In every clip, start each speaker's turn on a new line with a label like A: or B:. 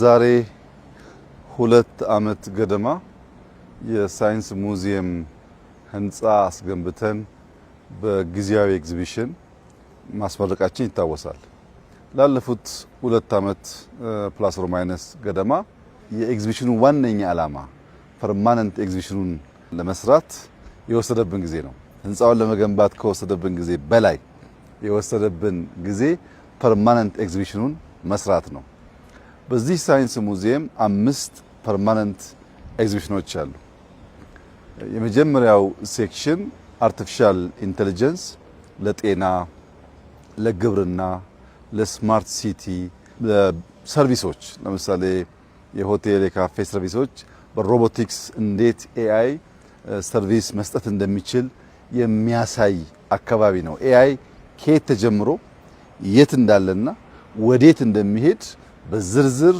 A: የዛሬ 2 ዓመት ገደማ የሳይንስ ሙዚየም ህንጻ አስገንብተን በጊዜያዊ ኤግዚቢሽን ማስመረቃችን ይታወሳል። ላለፉት 2 ዓመት ፕላስ ኦር ማይነስ ገደማ የኤግዚቢሽኑ ዋነኛ ዓላማ ፐርማነንት ኤግዚቢሽኑን ለመስራት የወሰደብን ጊዜ ነው። ህንጻውን ለመገንባት ከወሰደብን ጊዜ በላይ የወሰደብን ጊዜ ፐርማነንት ኤግዚቢሽኑን መስራት ነው። በዚህ ሳይንስ ሙዚየም 5 ፐርማነንት ኤግዚቢሽኖች አሉ። የመጀመሪያው ሴክሽን አርቲፊሻል ኢንተለጀንስ ለጤና፣ ለግብርና፣ ለስማርት ሲቲ፣ ለሰርቪሶች ለምሳሌ የሆቴል የካፌ ሰርቪሶች በሮቦቲክስ እንዴት ኤአይ ሰርቪስ መስጠት እንደሚችል የሚያሳይ አካባቢ ነው። ኤአይ ከየት ተጀምሮ የት እንዳለና ወዴት እንደሚሄድ በዝርዝር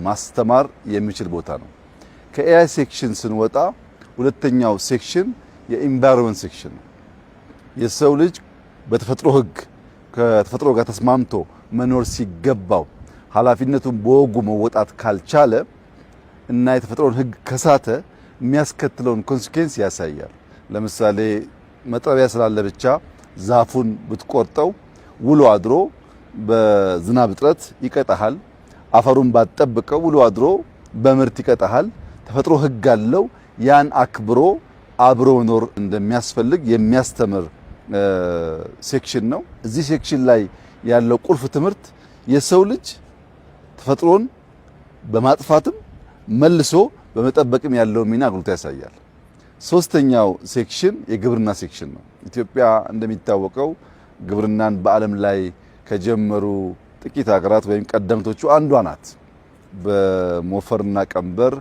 A: ማስተማር የሚችል ቦታ ነው። ከኤአይ ሴክሽን ስንወጣ ሁለተኛው ሴክሽን የኢንቫይሮንመንት ሴክሽን ነው። የሰው ልጅ በተፈጥሮ ህግ ከተፈጥሮ ጋር ተስማምቶ መኖር ሲገባው ኃላፊነቱን በወጉ መወጣት ካልቻለ እና የተፈጥሮን ህግ ከሳተ የሚያስከትለውን ኮንሲኩዌንስ ያሳያል። ለምሳሌ መጥረቢያ ስላለ ብቻ ዛፉን ብትቆርጠው ውሎ አድሮ በዝናብ እጥረት ይቀጣሃል። አፈሩን ባጠብቀው ውሎ አድሮ በምርት ይቀጣሃል። ተፈጥሮ ህግ አለው። ያን አክብሮ አብሮ መኖር እንደሚያስፈልግ የሚያስተምር ሴክሽን ነው። እዚህ ሴክሽን ላይ ያለው ቁልፍ ትምህርት የሰው ልጅ ተፈጥሮን በማጥፋትም መልሶ በመጠበቅም ያለው ሚና አጉልቶ ያሳያል። ሶስተኛው ሴክሽን የግብርና ሴክሽን ነው። ኢትዮጵያ እንደሚታወቀው ግብርናን በዓለም ላይ ከጀመሩ ጥቂት ሀገራት ወይም ቀደምቶቹ አንዷ ናት። በሞፈርና ቀንበር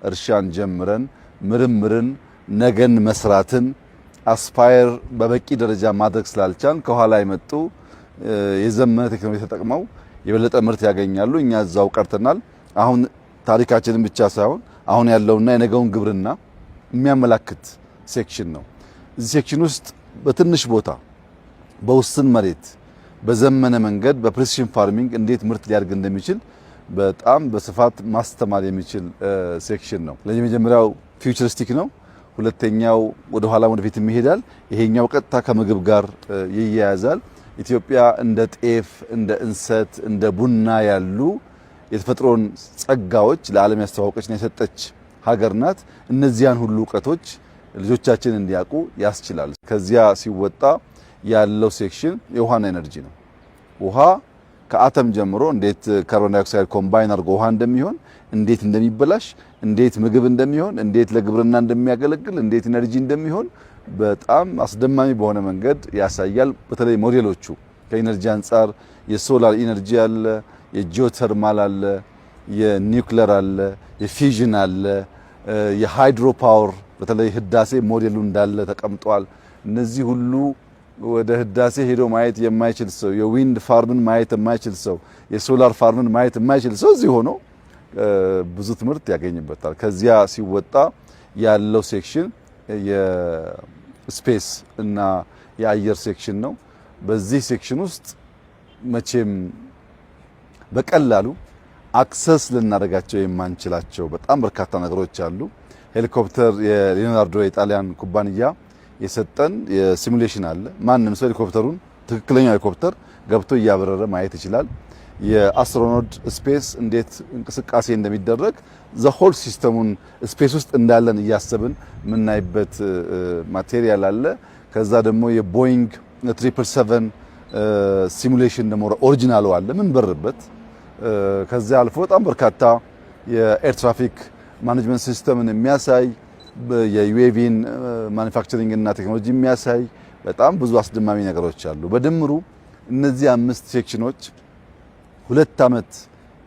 A: እርሻን ጀምረን ምርምርን፣ ነገን መስራትን አስፓየር በበቂ ደረጃ ማድረግ ስላልቻን ከኋላ የመጡ የዘመነ ቴክኖሎጂ ተጠቅመው የበለጠ ምርት ያገኛሉ። እኛ እዛው ቀርተናል። አሁን ታሪካችንን ብቻ ሳይሆን አሁን ያለውና የነገውን ግብርና የሚያመላክት ሴክሽን ነው። እዚህ ሴክሽን ውስጥ በትንሽ ቦታ በውስን መሬት በዘመነ መንገድ በፕሪሲሽን ፋርሚንግ እንዴት ምርት ሊያድግ እንደሚችል በጣም በስፋት ማስተማር የሚችል ሴክሽን ነው። ለመጀመሪያው ፊውቸሪስቲክ ነው። ሁለተኛው ወደ ኋላ ወደፊት ይሄዳል። ይሄኛው ቀጥታ ከምግብ ጋር ይያያዛል። ኢትዮጵያ እንደ ጤፍ፣ እንደ እንሰት፣ እንደ ቡና ያሉ የተፈጥሮን ጸጋዎች ለዓለም ያስተዋወቀችና የሰጠች ሀገር ናት። እነዚያን ሁሉ እውቀቶች ልጆቻችን እንዲያውቁ ያስችላል። ከዚያ ሲወጣ ያለው ሴክሽን የውሃና ኤነርጂ ነው። ውሃ ከአተም ጀምሮ እንዴት ካርቦን ዳይኦክሳይድ ኮምባይን አድርጎ ውሃ እንደሚሆን፣ እንዴት እንደሚበላሽ፣ እንዴት ምግብ እንደሚሆን፣ እንዴት ለግብርና እንደሚያገለግል፣ እንዴት ኤነርጂ እንደሚሆን በጣም አስደማሚ በሆነ መንገድ ያሳያል። በተለይ ሞዴሎቹ ከኤነርጂ አንጻር የሶላር ኢነርጂ አለ፣ የጂኦተርማል አለ፣ የኒውክሌር አለ፣ የፊዥን አለ፣ የሃይድሮ ፓወር በተለይ ህዳሴ ሞዴሉ እንዳለ ተቀምጧል። እነዚህ ሁሉ ወደ ህዳሴ ሄዶ ማየት የማይችል ሰው፣ የዊንድ ፋርምን ማየት የማይችል ሰው፣ የሶላር ፋርምን ማየት የማይችል ሰው እዚህ ሆኖ ብዙ ትምህርት ያገኝበታል። ከዚያ ሲወጣ ያለው ሴክሽን የስፔስ እና የአየር ሴክሽን ነው። በዚህ ሴክሽን ውስጥ መቼም በቀላሉ አክሰስ ልናደርጋቸው የማንችላቸው በጣም በርካታ ነገሮች አሉ። ሄሊኮፕተር የሊዮናርዶ የጣሊያን ኩባንያ የሰጠን የሲሙሌሽን አለ። ማንም ሰው ሄሊኮፕተሩን ትክክለኛው ሄሊኮፕተር ገብቶ እያበረረ ማየት ይችላል። የአስትሮኖት ስፔስ እንዴት እንቅስቃሴ እንደሚደረግ ዘሆል ሲስተሙን ስፔስ ውስጥ እንዳለን እያሰብን የምናይበት ማቴሪያል አለ። ከዛ ደግሞ የቦይንግ 777 ሲሙሌሽን ደግሞ ኦሪጂናሉ አለ ምን በርበት። ከዛ አልፎ በጣም በርካታ የኤር ትራፊክ ማኔጅመንት ሲስተምን የሚያሳይ የዩኤቪን ማኑፋክቸሪንግ እና ቴክኖሎጂ የሚያሳይ በጣም ብዙ አስደማሚ ነገሮች አሉ። በድምሩ እነዚህ 5 ሴክሽኖች 2 ዓመት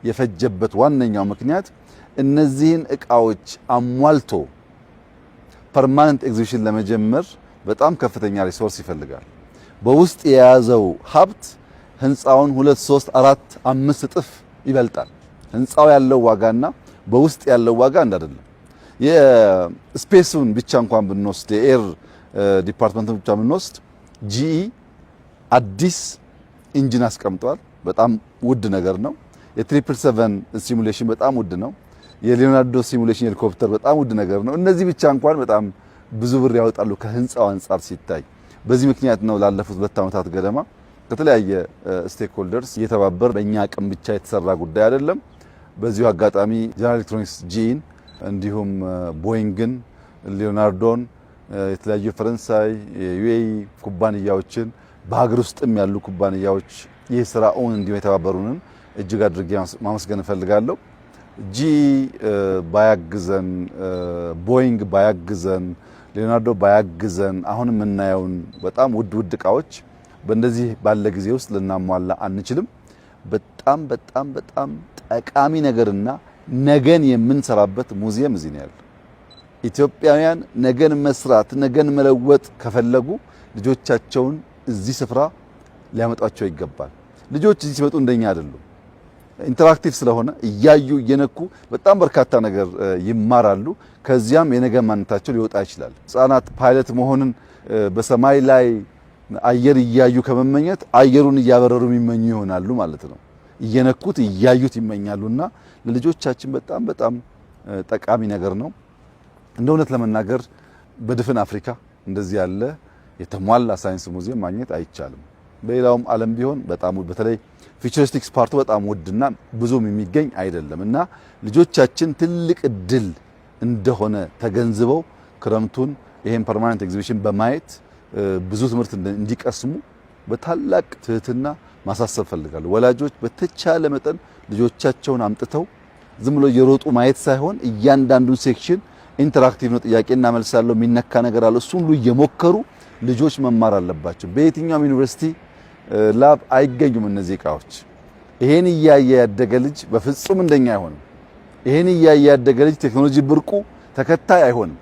A: የፈጀበት ዋነኛው ምክንያት እነዚህን እቃዎች አሟልቶ ፐርማነንት ኤግዚቢሽን ለመጀመር በጣም ከፍተኛ ሪሶርስ ይፈልጋል። በውስጥ የያዘው ሀብት ህንጻውን 2፣ 3፣ 4፣ 5 እጥፍ ይበልጣል። ህንጻው ያለው ዋጋና በውስጥ ያለው ዋጋ አንድ አይደለም። የስፔሱን ብቻ እንኳን ብንወስድ የኤር ዲፓርትመንቱን ብቻ ብንወስድ ጂኢ አዲስ ኢንጂን አስቀምጧል። በጣም ውድ ነገር ነው። የ777 ሲሙሌሽን በጣም ውድ ነው። የሊዮናርዶ ሲሙሌሽን ሄሊኮፕተር በጣም ውድ ነገር ነው። እነዚህ ብቻ እንኳን በጣም ብዙ ብር ያወጣሉ ከህንጻው አንጻር ሲታይ። በዚህ ምክንያት ነው ላለፉት 2 ዓመታት ገደማ ከተለያየ ስቴክሆልደርስ እየተባበር በእኛ አቅም ብቻ የተሰራ ጉዳይ አይደለም። በዚሁ አጋጣሚ ጀነራል ኤሌክትሮኒክስ ጂን እንዲሁም ቦይንግን፣ ሊዮናርዶን፣ የተለያዩ ፈረንሳይ የዩኤኢ ኩባንያዎችን በሀገር ውስጥም ያሉ ኩባንያዎች ይህ ስራ ኦን እንዲሁ የተባበሩንን እጅግ አድርጌ ማመስገን እፈልጋለሁ። ጂ ባያግዘን፣ ቦይንግ ባያግዘን፣ ሊዮናርዶ ባያግዘን አሁን የምናየውን በጣም ውድ እቃዎች በእንደዚህ ባለ ጊዜ ውስጥ ልናሟላ አንችልም። በጣም በጣም በጣም ጠቃሚ ነገርና ነገን የምንሰራበት ሙዚየም እዚህ ነው ያለው። ኢትዮጵያውያን ነገን መስራት ነገን መለወጥ ከፈለጉ ልጆቻቸውን እዚህ ስፍራ ሊያመጧቸው ይገባል። ልጆች እዚህ ሲመጡ እንደኛ አይደሉም። ኢንተራክቲቭ ስለሆነ እያዩ እየነኩ በጣም በርካታ ነገር ይማራሉ። ከዚያም የነገ ማንነታቸው ሊወጣ ይችላል። ህፃናት ፓይለት መሆንን በሰማይ ላይ አየር እያዩ ከመመኘት አየሩን እያበረሩ የሚመኙ ይሆናሉ ማለት ነው። እየነኩት እያዩት ይመኛሉና ለልጆቻችን በጣም በጣም ጠቃሚ ነገር ነው። እንደ እውነት ለመናገር በድፍን አፍሪካ እንደዚህ ያለ የተሟላ ሳይንስ ሙዚየም ማግኘት አይቻልም። በሌላውም ዓለም ቢሆን በጣም በተለይ ፊቸሪስቲክስ ፓርቱ በጣም ውድና ብዙም የሚገኝ አይደለም እና ልጆቻችን ትልቅ እድል እንደሆነ ተገንዝበው ክረምቱን ይሄን ፐርማነንት ኤግዚቢሽን በማየት ብዙ ትምህርት እንዲቀስሙ በታላቅ ትህትና ማሳሰብ ፈልጋለሁ። ወላጆች በተቻለ መጠን ልጆቻቸውን አምጥተው ዝም ብሎ እየሮጡ ማየት ሳይሆን እያንዳንዱን ሴክሽን ኢንተራክቲቭ ነው፣ ጥያቄና መልስ ያለው የሚነካ ነገር አለ፣ እሱን ሁሉ እየሞከሩ ልጆች መማር አለባቸው። በየትኛውም ዩኒቨርሲቲ ላብ አይገኙም እነዚህ እቃዎች። ይሄን እያየ ያደገ ልጅ በፍጹም እንደኛ አይሆንም። ይሄን እያየ ያደገ ልጅ ቴክኖሎጂ ብርቁ ተከታይ አይሆንም።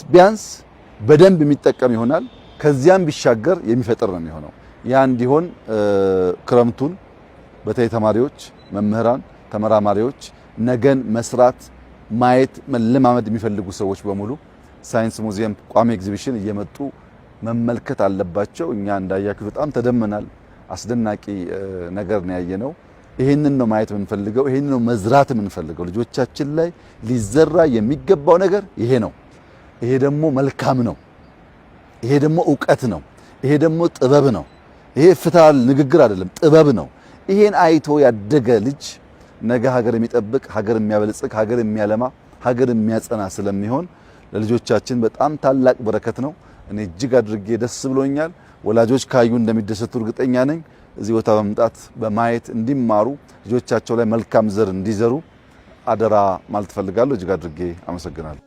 A: ቢያንስ በደንብ የሚጠቀም ይሆናል። ከዚያም ቢሻገር የሚፈጥር ነው የሚሆነው። ያ እንዲሆን ክረምቱን በተለይ ተማሪዎች፣ መምህራን፣ ተመራማሪዎች ነገን መስራት ማየት መለማመድ የሚፈልጉ ሰዎች በሙሉ ሳይንስ ሙዚየም ቋሚ ኤግዚቢሽን እየመጡ መመልከት አለባቸው። እኛ እንዳያችሁ በጣም ተደመናል። አስደናቂ ነገር ነው ያየነው። ይሄንን ነው ማየት የምንፈልገው። ይሄንን ነው መዝራት የምንፈልገው። ልጆቻችን ላይ ሊዘራ የሚገባው ነገር ይሄ ነው። ይሄ ደግሞ መልካም ነው። ይሄ ደግሞ ዕውቀት ነው። ይሄ ደግሞ ጥበብ ነው። ይሄ ፍትሃዊ ንግግር አይደለም፣ ጥበብ ነው። ይሄን አይቶ ያደገ ልጅ ነገ ሀገር የሚጠብቅ፣ ሀገር የሚያበለጽግ፣ ሀገር የሚያለማ፣ ሀገር የሚያጸና ስለሚሆን ለልጆቻችን በጣም ታላቅ በረከት ነው። እኔ እጅግ አድርጌ ደስ ብሎኛል። ወላጆች ካዩ እንደሚደሰቱ እርግጠኛ ነኝ። እዚህ ቦታ በመምጣት በማየት እንዲማሩ፣ ልጆቻቸው ላይ መልካም ዘር እንዲዘሩ አደራ ማለት ፈልጋለሁ። እጅግ አድርጌ አመሰግናለሁ።